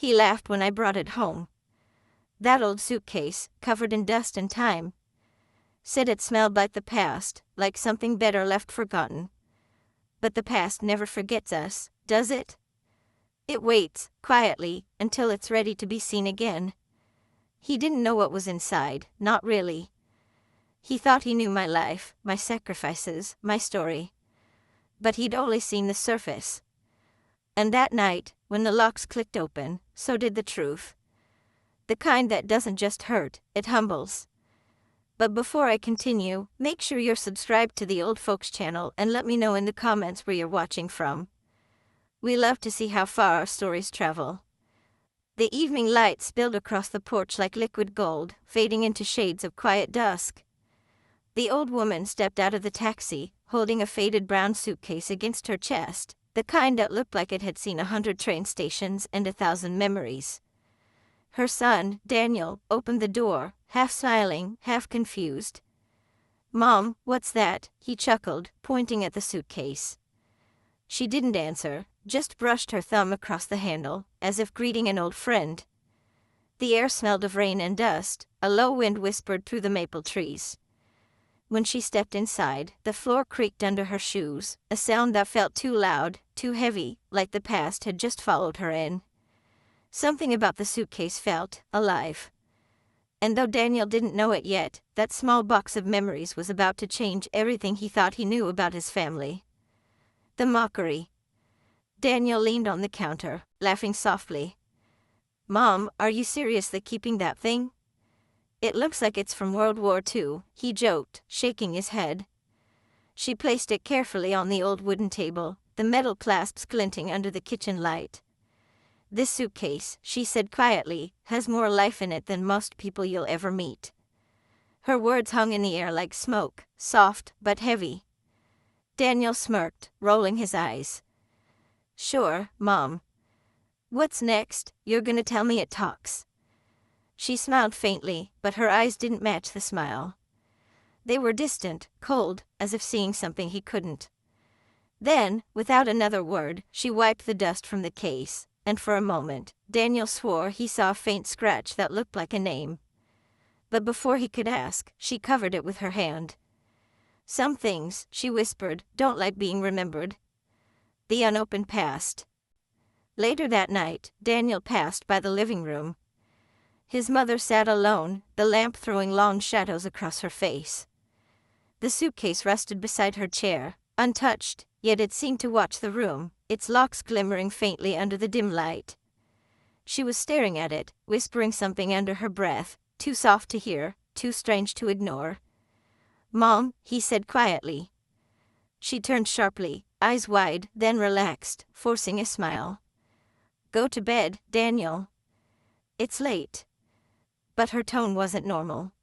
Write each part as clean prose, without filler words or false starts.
He laughed when I brought it home. That old suitcase, covered in dust and time. Said it smelled like the past, like something better left forgotten. But the past never forgets us, does it? It waits, quietly, until it's ready to be seen again. He didn't know what was inside, not really. He thought he knew my life, my sacrifices, my story. But he'd only seen the surface. And that night, when the locks clicked open, so did the truth. The kind that doesn't just hurt, it humbles. But before I continue, make sure you're subscribed to the Old Folks channel and let me know in the comments where you're watching from. We love to see how far our stories travel. The evening light spilled across the porch like liquid gold, fading into shades of quiet dusk. The old woman stepped out of the taxi, holding a faded brown suitcase against her chest, the kind that looked like it had seen 100 train stations and 1,000 memories. Her son, Daniel, opened the door, half smiling, half confused. "Mom, what's that?" he chuckled, pointing at the suitcase. She didn't answer, just brushed her thumb across the handle, as if greeting an old friend. The air smelled of rain and dust, a low wind whispered through the maple trees. When she stepped inside, the floor creaked under her shoes, a sound that felt too loud, too heavy, like the past had just followed her in. Something about the suitcase felt alive. And though Daniel didn't know it yet, that small box of memories was about to change everything he thought he knew about his family. The mockery. Daniel leaned on the counter, laughing softly. "Mom, are you seriously keeping that thing?" "It looks like it's from World War II, he joked, shaking his head. She placed it carefully on the old wooden table, the metal clasps glinting under the kitchen light. "This suitcase," she said quietly, "has more life in it than most people you'll ever meet." Her words hung in the air like smoke, soft but heavy. Daniel smirked, rolling his eyes. "Sure, Mom. What's next? You're gonna tell me it talks?" She smiled faintly, but her eyes didn't match the smile. They were distant, cold, as if seeing something he couldn't. Then, without another word, she wiped the dust from the case, and for a moment, Daniel swore he saw a faint scratch that looked like a name. But before he could ask, she covered it with her hand. "Some things," she whispered, "don't like being remembered." The unopened past. Later that night, Daniel passed by the living room. His mother sat alone, the lamp throwing long shadows across her face. The suitcase rested beside her chair, untouched, yet it seemed to watch the room, its locks glimmering faintly under the dim light. She was staring at it, whispering something under her breath, too soft to hear, too strange to ignore. "Mom," he said quietly. She turned sharply, eyes wide, then relaxed, forcing a smile. "Go to bed, Daniel. It's late." But her tone wasn't normal.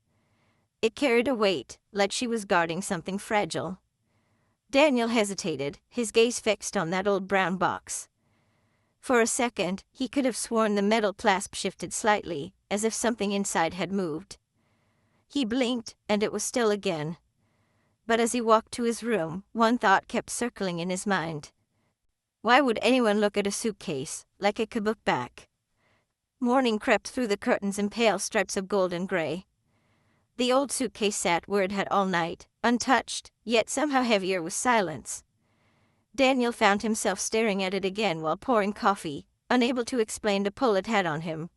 It carried a weight, like she was guarding something fragile. Daniel hesitated, his gaze fixed on that old brown box. For a second, he could have sworn the metal clasp shifted slightly, as if something inside had moved. He blinked, and it was still again. But as he walked to his room, one thought kept circling in his mind. Why would anyone look at a suitcase, like it could look back? Morning crept through the curtains in pale stripes of gold and gray. The old suitcase sat where it had all night, untouched, yet somehow heavier with silence. Daniel found himself staring at it again while pouring coffee, unable to explain the pull it had on him.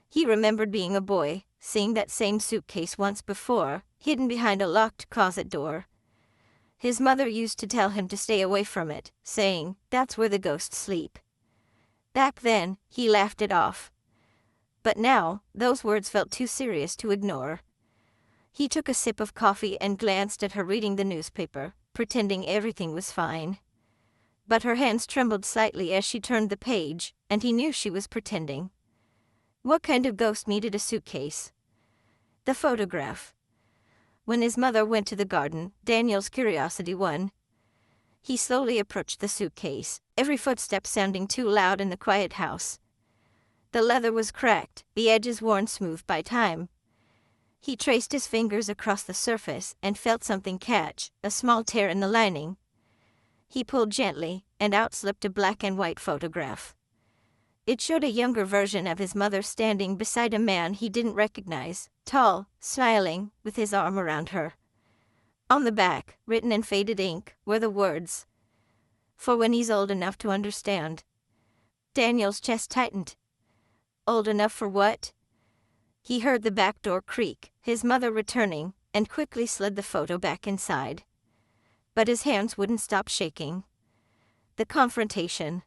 He remembered being a boy, seeing that same suitcase once before, hidden behind a locked closet door. His mother used to tell him to stay away from it, saying, "That's where the ghosts sleep." Back then, he laughed it off. But now, those words felt too serious to ignore. He took a sip of coffee and glanced at her reading the newspaper, pretending everything was fine. But her hands trembled slightly as she turned the page, and he knew she was pretending. What kind of ghost needed a suitcase? The photograph. When his mother went to the garden, Daniel's curiosity won. He slowly approached the suitcase, every footstep sounding too loud in the quiet house. The leather was cracked, the edges worn smooth by time. He traced his fingers across the surface and felt something catch, a small tear in the lining. He pulled gently, and out slipped a black and white photograph. It showed a younger version of his mother standing beside a man he didn't recognize, tall, smiling, with his arm around her. On the back, written in faded ink, were the words, "For when he's old enough to understand." Daniel's chest tightened. Old enough for what? He heard the back door creak, his mother returning, and quickly slid the photo back inside. But his hands wouldn't stop shaking. The confrontation.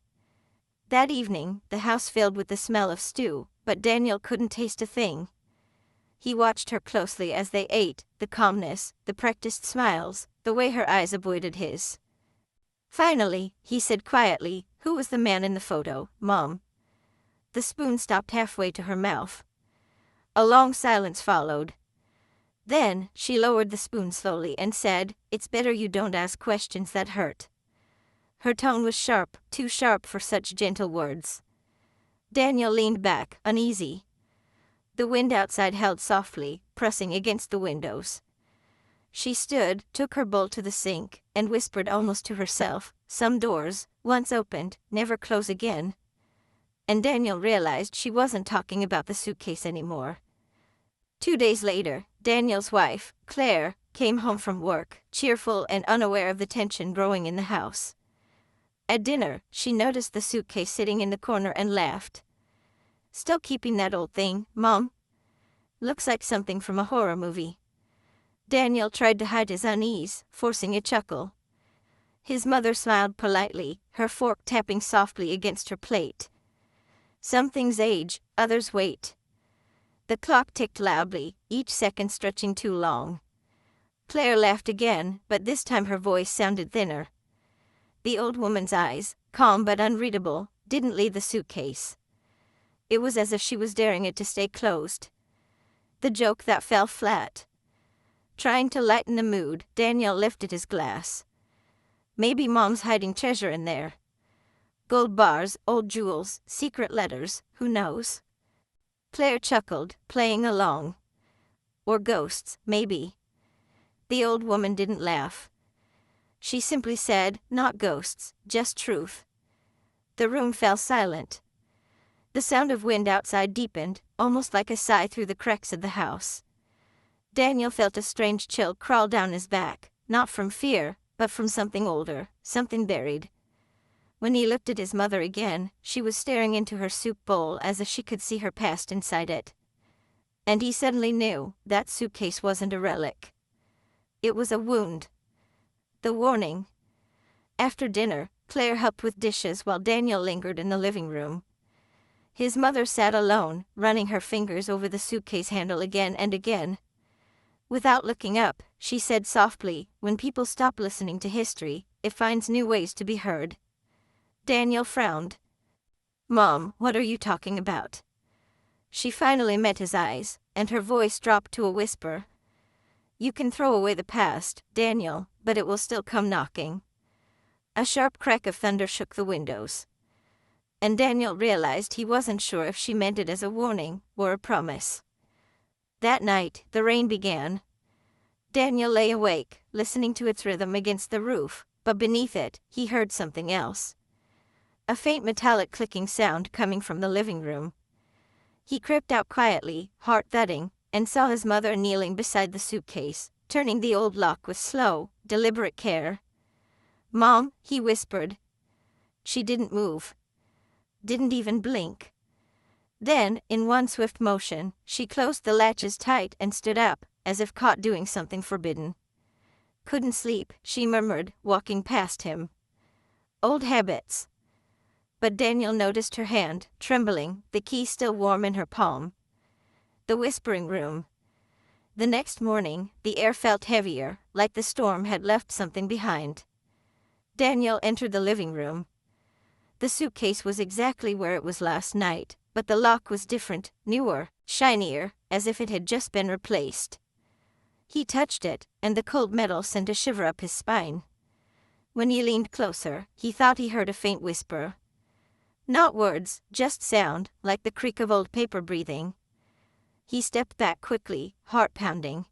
That evening, the house filled with the smell of stew, but Daniel couldn't taste a thing. He watched her closely as they ate, the calmness, the practiced smiles, the way her eyes avoided his. Finally, he said quietly, "Who was the man in the photo, Mom?" The spoon stopped halfway to her mouth. A long silence followed. Then, she lowered the spoon slowly and said, "It's better you don't ask questions that hurt." Her tone was sharp, too sharp for such gentle words. Daniel leaned back, uneasy. The wind outside howled softly, pressing against the windows. She stood, took her bowl to the sink, and whispered almost to herself, "Some doors, once opened, never close again." And Daniel realized she wasn't talking about the suitcase anymore. 2 days later, Daniel's wife, Claire, came home from work, cheerful and unaware of the tension growing in the house. At dinner, she noticed the suitcase sitting in the corner and laughed. "Still keeping that old thing, Mom? Looks like something from a horror movie." Daniel tried to hide his unease, forcing a chuckle. His mother smiled politely, her fork tapping softly against her plate. "Some things age, others wait." The clock ticked loudly, each second stretching too long. Claire laughed again, but this time her voice sounded thinner. The old woman's eyes, calm but unreadable, didn't leave the suitcase. It was as if she was daring it to stay closed. The joke that fell flat. Trying to lighten the mood, Daniel lifted his glass. "Maybe Mom's hiding treasure in there. Gold bars, old jewels, secret letters, who knows?" Claire chuckled, playing along. "Or ghosts, maybe." The old woman didn't laugh. She simply said, "Not ghosts, just truth." The room fell silent. The sound of wind outside deepened, almost like a sigh through the cracks of the house. Daniel felt a strange chill crawl down his back, not from fear, but from something older, something buried. When he looked at his mother again, she was staring into her soup bowl as if she could see her past inside it. And he suddenly knew that suitcase wasn't a relic. It was a wound. The warning. After dinner, Claire helped with dishes while Daniel lingered in the living room. His mother sat alone, running her fingers over the suitcase handle again and again. Without looking up, she said softly, "When people stop listening to history, it finds new ways to be heard." Daniel frowned. "Mom, what are you talking about?" She finally met his eyes, and her voice dropped to a whisper. "You can throw away the past, Daniel, but it will still come knocking." A sharp crack of thunder shook the windows. And Daniel realized he wasn't sure if she meant it as a warning or a promise. That night, the rain began. Daniel lay awake, listening to its rhythm against the roof, but beneath it, he heard something else. A faint metallic clicking sound coming from the living room. He crept out quietly, heart thudding, and saw his mother kneeling beside the suitcase, turning the old lock with slow, deliberate care. "Mom," he whispered. She didn't move. Didn't even blink. Then, in one swift motion, she closed the latches tight and stood up, as if caught doing something forbidden. "Couldn't sleep," she murmured, walking past him. "Old habits." But Daniel noticed her hand, trembling, the key still warm in her palm. The whispering room. The next morning, the air felt heavier, like the storm had left something behind. Daniel entered the living room. The suitcase was exactly where it was last night, but the lock was different, newer, shinier, as if it had just been replaced. He touched it, and the cold metal sent a shiver up his spine. When he leaned closer, he thought he heard a faint whisper. Not words, just sound, like the creak of old paper breathing. He stepped back quickly, heart pounding.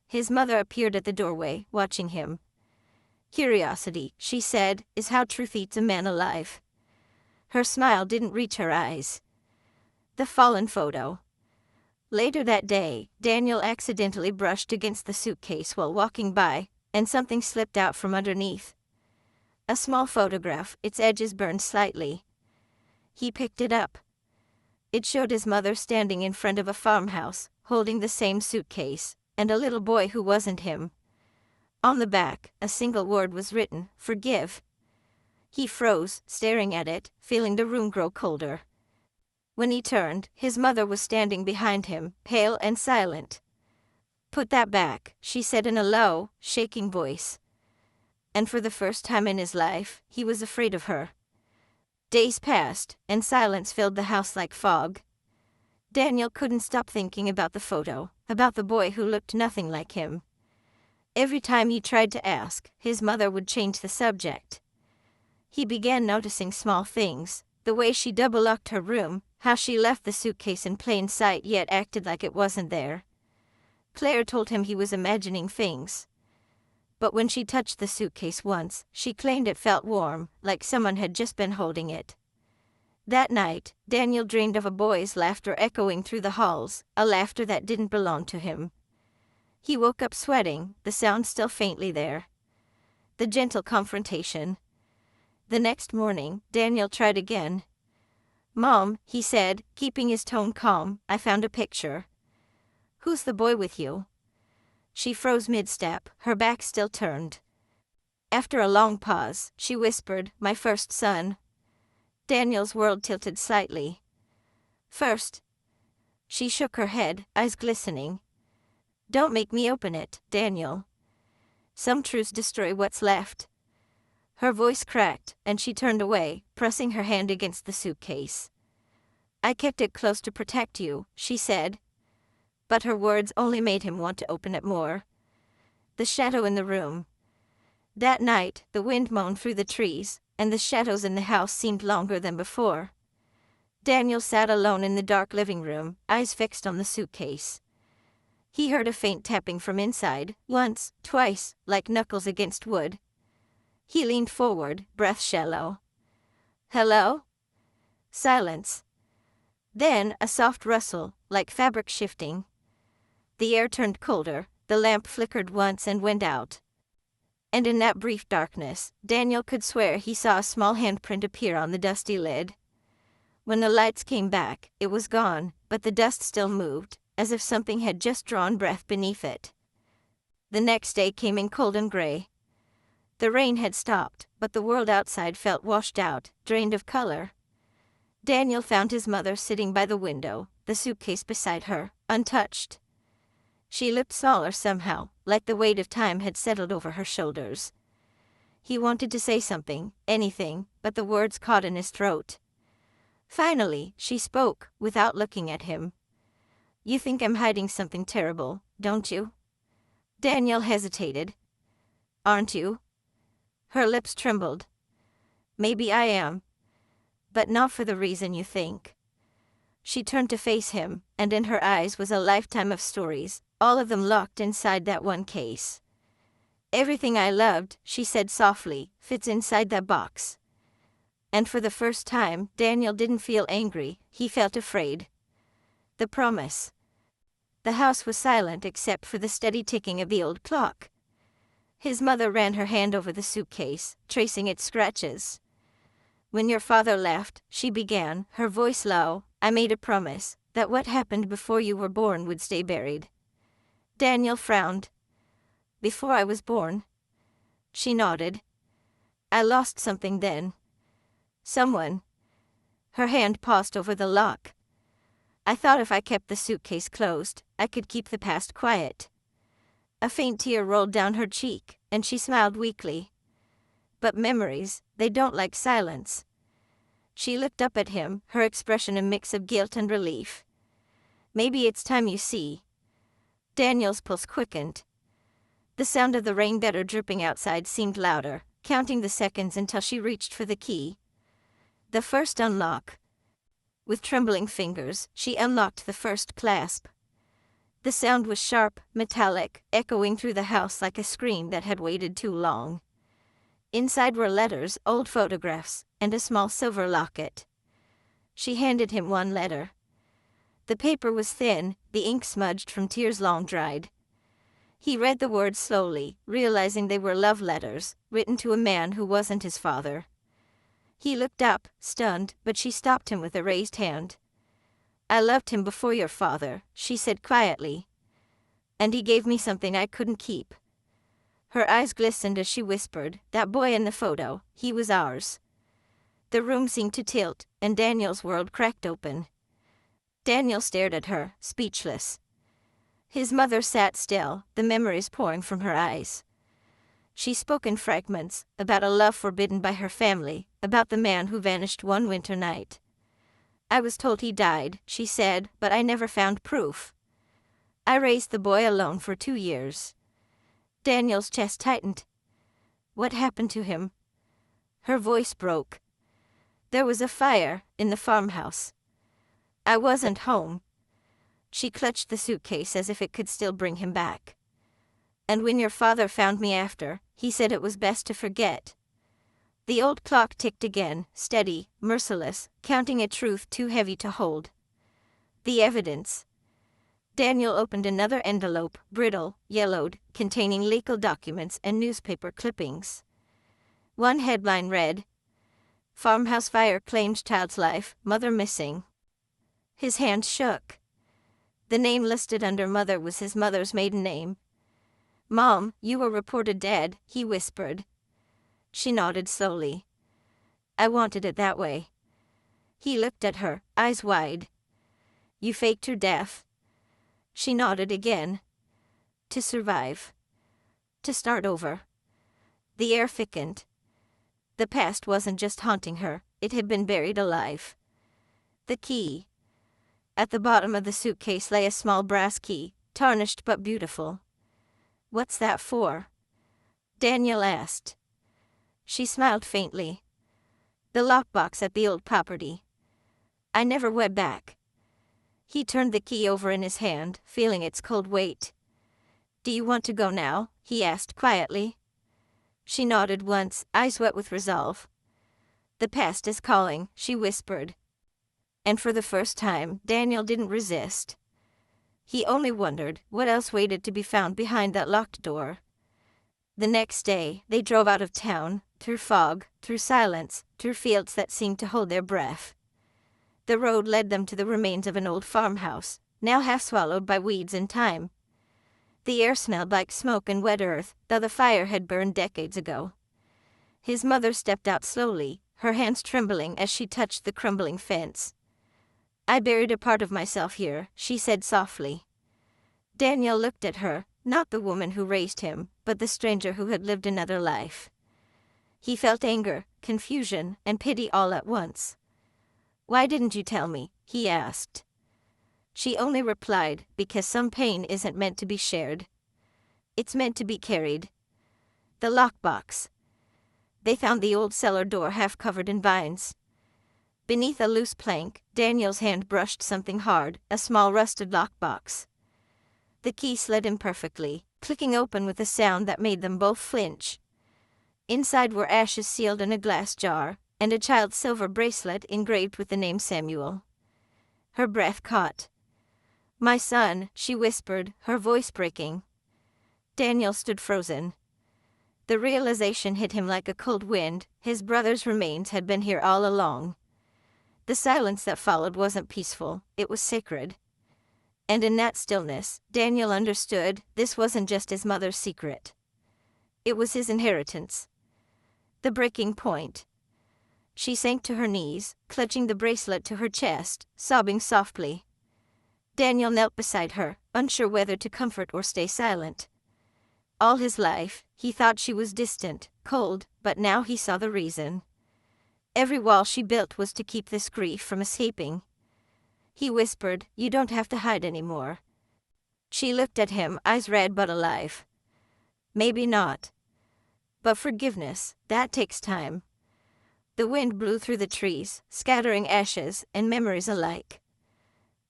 His mother appeared at the doorway, watching him. "Curiosity," she said, "is how truth eats a man alive." Her smile didn't reach her eyes. The fallen photo. Later that day, Daniel accidentally brushed against the suitcase while walking by, and something slipped out from underneath. A small photograph, its edges burned slightly. He picked it up. It showed his mother standing in front of a farmhouse, holding the same suitcase, and a little boy who wasn't him. On the back, a single word was written, "Forgive." He froze, staring at it, feeling the room grow colder. When he turned, his mother was standing behind him, pale and silent. "Put that back," she said in a low, shaking voice. And for the first time in his life, he was afraid of her. Days passed, and silence filled the house like fog. Daniel couldn't stop thinking about the photo, about the boy who looked nothing like him. Every time he tried to ask, his mother would change the subject. He began noticing small things, the way she double-locked her room, how she left the suitcase in plain sight yet acted like it wasn't there. Claire told him he was imagining things. But when she touched the suitcase once, she claimed it felt warm, like someone had just been holding it. That night, Daniel dreamed of a boy's laughter echoing through the halls, a laughter that didn't belong to him. He woke up sweating, the sound still faintly there. The gentle confrontation. The next morning, Daniel tried again. "Mom," he said, keeping his tone calm, "I found a picture." "Who's the boy with you?" She froze mid-step, her back still turned. After a long pause, she whispered, "My first son." Daniel's world tilted slightly. "First?" She shook her head, eyes glistening. "Don't make me open it, Daniel. Some truths destroy what's left." Her voice cracked, and she turned away, pressing her hand against the suitcase. "I kept it close to protect you," she said. But her words only made him want to open it more. The shadow in the room. That night, the wind moaned through the trees, and the shadows in the house seemed longer than before. Daniel sat alone in the dark living room, eyes fixed on the suitcase. He heard a faint tapping from inside, once, twice, like knuckles against wood. He leaned forward, breath shallow. "Hello?" Silence. Then a soft rustle, like fabric shifting. The air turned colder, the lamp flickered once and went out. And in that brief darkness, Daniel could swear he saw a small handprint appear on the dusty lid. When the lights came back, it was gone, but the dust still moved, as if something had just drawn breath beneath it. The next day came in cold and gray. The rain had stopped, but the world outside felt washed out, drained of color. Daniel found his mother sitting by the window, the suitcase beside her, untouched. She looked smaller somehow, like the weight of time had settled over her shoulders. He wanted to say something, anything, but the words caught in his throat. Finally, she spoke, without looking at him. "You think I'm hiding something terrible, don't you?" Daniel hesitated. "Aren't you?" Her lips trembled. "Maybe I am. But not for the reason you think." She turned to face him, and in her eyes was a lifetime of stories, all of them locked inside that one case. "Everything I loved," she said softly, "fits inside that box." And for the first time, Daniel didn't feel angry, he felt afraid. The promise. The house was silent except for the steady ticking of the old clock. His mother ran her hand over the suitcase, tracing its scratches. "When your father left," she began, her voice low, "I made a promise, that what happened before you were born would stay buried." Daniel frowned. "Before I was born?" She nodded. "I lost something then. Someone." Her hand paused over the lock. "I thought if I kept the suitcase closed, I could keep the past quiet." A faint tear rolled down her cheek, and she smiled weakly. "But memories, they don't like silence." She looked up at him, her expression a mix of guilt and relief. "Maybe it's time you see." Daniel's pulse quickened. The sound of the rain gutter dripping outside seemed louder, counting the seconds until she reached for the key. The first unlock. With trembling fingers, she unlocked the first clasp. The sound was sharp, metallic, echoing through the house like a scream that had waited too long. Inside were letters, old photographs, and a small silver locket. She handed him one letter. The paper was thin, the ink smudged from tears long dried. He read the words slowly, realizing they were love letters, written to a man who wasn't his father. He looked up, stunned, but she stopped him with a raised hand. "I loved him before your father," she said quietly. "And he gave me something I couldn't keep." Her eyes glistened as she whispered, "That boy in the photo, he was ours." The room seemed to tilt, and Daniel's world cracked open. Daniel stared at her, speechless. His mother sat still, the memories pouring from her eyes. She spoke in fragments, about a love forbidden by her family, about the man who vanished one winter night. "I was told he died," she said, "but I never found proof. I raised the boy alone for 2 years. Daniel's chest tightened. "What happened to him?" Her voice broke. "There was a fire in the farmhouse. I wasn't home." She clutched the suitcase as if it could still bring him back. "And when your father found me after, he said it was best to forget." The old clock ticked again, steady, merciless, counting a truth too heavy to hold. The evidence. Daniel opened another envelope, brittle, yellowed, containing legal documents and newspaper clippings. One headline read, "Farmhouse fire claims child's life, mother missing." His hand shook. The name listed under mother was his mother's maiden name. "Mom, you were reported dead," he whispered. She nodded slowly. "I wanted it that way." He looked at her, eyes wide. "You faked your death?" She nodded again. "To survive. To start over." The air thickened. The past wasn't just haunting her, it had been buried alive. The key. At the bottom of the suitcase lay a small brass key, tarnished but beautiful. "What's that for?" Daniel asked. She smiled faintly. "The lockbox at the old property. I never went back." He turned the key over in his hand, feeling its cold weight. "Do you want to go now?" he asked quietly. She nodded once, eyes wet with resolve. "The past is calling," she whispered. And for the first time, Daniel didn't resist. He only wondered what else waited to be found behind that locked door. The next day, they drove out of town, through fog, through silence, through fields that seemed to hold their breath. The road led them to the remains of an old farmhouse, now half swallowed by weeds and time. The air smelled like smoke and wet earth, though the fire had burned decades ago. His mother stepped out slowly, her hands trembling as she touched the crumbling fence. "I buried a part of myself here," she said softly. Daniel looked at her, not the woman who raised him, but the stranger who had lived another life. He felt anger, confusion, and pity all at once. "Why didn't you tell me?" he asked. She only replied, "Because some pain isn't meant to be shared. It's meant to be carried." The lockbox. They found the old cellar door half covered in vines. Beneath a loose plank, Daniel's hand brushed something hard, a small rusted lockbox. The key slid imperfectly, clicking open with a sound that made them both flinch. Inside were ashes sealed in a glass jar, and a child's silver bracelet engraved with the name Samuel. Her breath caught. "My son," she whispered, her voice breaking. Daniel stood frozen. The realization hit him like a cold wind, his brother's remains had been here all along. The silence that followed wasn't peaceful, it was sacred. And in that stillness, Daniel understood this wasn't just his mother's secret. It was his inheritance. The breaking point. She sank to her knees, clutching the bracelet to her chest, sobbing softly. Daniel knelt beside her, unsure whether to comfort or stay silent. All his life, he thought she was distant, cold, but now he saw the reason. Every wall she built was to keep this grief from escaping. He whispered, "You don't have to hide anymore." She looked at him, eyes red but alive. "Maybe not. But forgiveness, that takes time." The wind blew through the trees, scattering ashes and memories alike.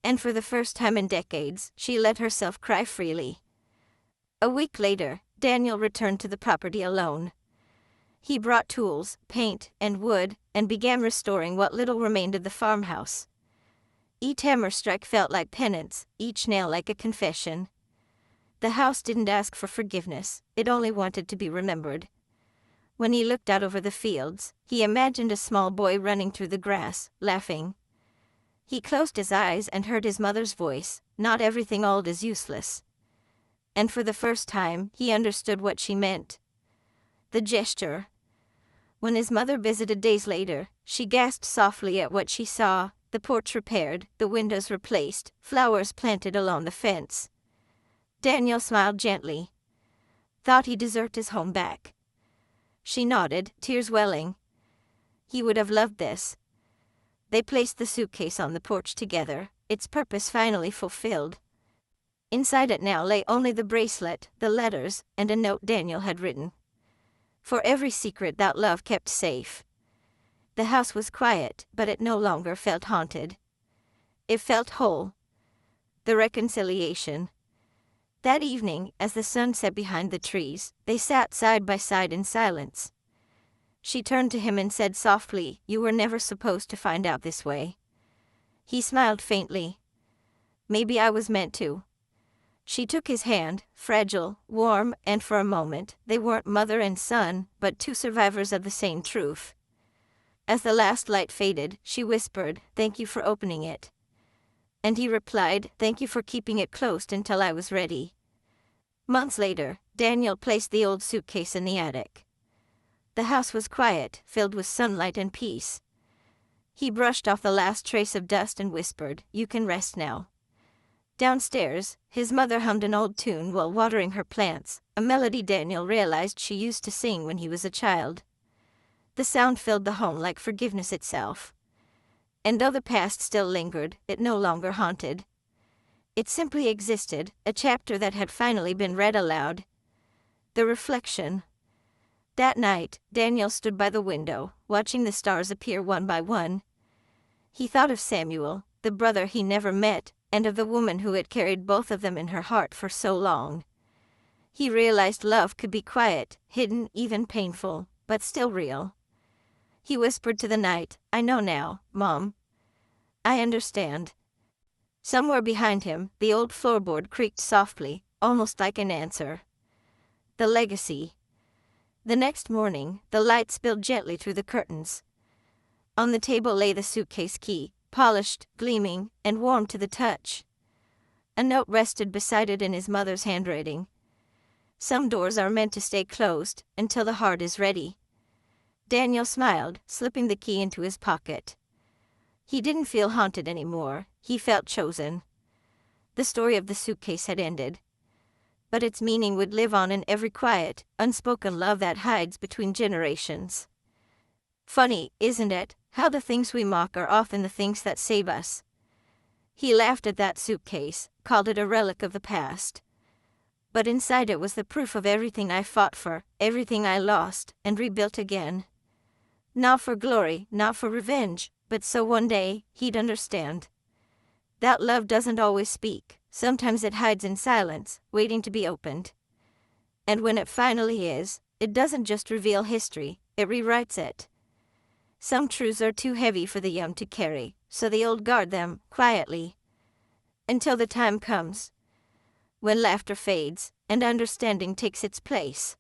And for the first time in decades, she let herself cry freely. A week later, Daniel returned to the property alone. He brought tools, paint, and wood, and began restoring what little remained of the farmhouse. Each hammer strike felt like penance, each nail like a confession. The house didn't ask for forgiveness, it only wanted to be remembered. When he looked out over the fields, he imagined a small boy running through the grass, laughing. He closed his eyes and heard his mother's voice, "Not everything old is useless." And for the first time, he understood what she meant. The gesture. When his mother visited days later, she gasped softly at what she saw: the porch repaired, the windows replaced, flowers planted along the fence. Daniel smiled gently. Thought he deserved his home back. She nodded, tears welling. He would have loved this. They placed the suitcase on the porch together, its purpose finally fulfilled. Inside it now lay only the bracelet, the letters, and a note Daniel had written. For every secret that love kept safe. The house was quiet, but it no longer felt haunted. It felt whole. The reconciliation. That evening, as the sun set behind the trees, they sat side by side in silence. She turned to him and said softly, "You were never supposed to find out this way." He smiled faintly. "Maybe I was meant to." She took his hand, fragile, warm, and for a moment, they weren't mother and son, but two survivors of the same truth. As the last light faded, she whispered, "Thank you for opening it." And he replied, "Thank you for keeping it closed until I was ready." Months later, Daniel placed the old suitcase in the attic. The house was quiet, filled with sunlight and peace. He brushed off the last trace of dust and whispered, "You can rest now." Downstairs, his mother hummed an old tune while watering her plants, a melody Daniel realized she used to sing when he was a child. The sound filled the home like forgiveness itself. And though the past still lingered, it no longer haunted. It simply existed, a chapter that had finally been read aloud. The reflection. That night, Daniel stood by the window, watching the stars appear one by one. He thought of Samuel, the brother he never met, and of the woman who had carried both of them in her heart for so long. He realized love could be quiet, hidden, even painful, but still real. He whispered to the night, "I know now, Mom. I understand." Somewhere behind him, the old floorboard creaked softly, almost like an answer. The legacy. The next morning, the light spilled gently through the curtains. On the table lay the suitcase key, polished, gleaming, and warm to the touch. A note rested beside it in his mother's handwriting. "Some doors are meant to stay closed until the heart is ready." Daniel smiled, slipping the key into his pocket. He didn't feel haunted anymore, he felt chosen. The story of the suitcase had ended. But its meaning would live on in every quiet, unspoken love that hides between generations. Funny, isn't it, how the things we mock are often the things that save us? He laughed at that suitcase, called it a relic of the past. But inside it was the proof of everything I fought for, everything I lost, and rebuilt again. Not for glory, not for revenge, but so one day, he'd understand. That love doesn't always speak, sometimes it hides in silence, waiting to be opened. And when it finally is, it doesn't just reveal history, it rewrites it. Some truths are too heavy for the young to carry, so the old guard them, quietly. Until the time comes when laughter fades, and understanding takes its place.